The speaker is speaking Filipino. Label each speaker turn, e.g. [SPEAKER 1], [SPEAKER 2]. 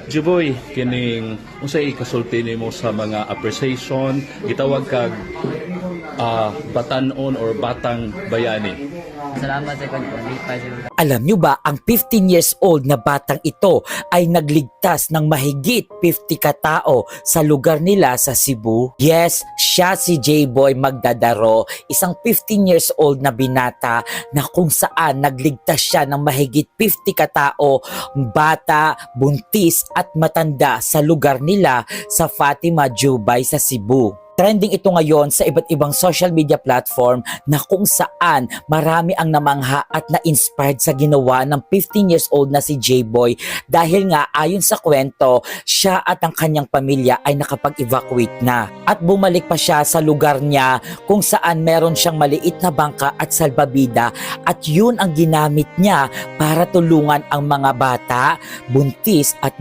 [SPEAKER 1] Jiboy, kining unsay ikasulti nimo sa mga appreciation gitawag kag batanon or batang bayani?
[SPEAKER 2] Salamat sa pagpalipay sa
[SPEAKER 3] Alam nyo ba, ang 15 years old na batang ito ay nagligtas ng mahigit 50 katao sa lugar nila sa Cebu? Yes, siya si J-Boy Magdadaro, isang 15 years old na binata na kung saan nagligtas siya ng mahigit 50 katao, bata, buntis at matanda sa lugar nila sa Fatima Jubay sa Cebu. Trending ito ngayon sa iba't ibang social media platform na kung saan marami ang namangha at na-inspired sa ginawa ng 15 years old na si J-Boy dahil nga ayon sa kwento, siya at ang kanyang pamilya ay nakapag-evacuate na. At bumalik pa siya sa lugar niya kung saan meron siyang maliit na bangka at salbabida at yun ang ginamit niya para tulungan ang mga bata, buntis at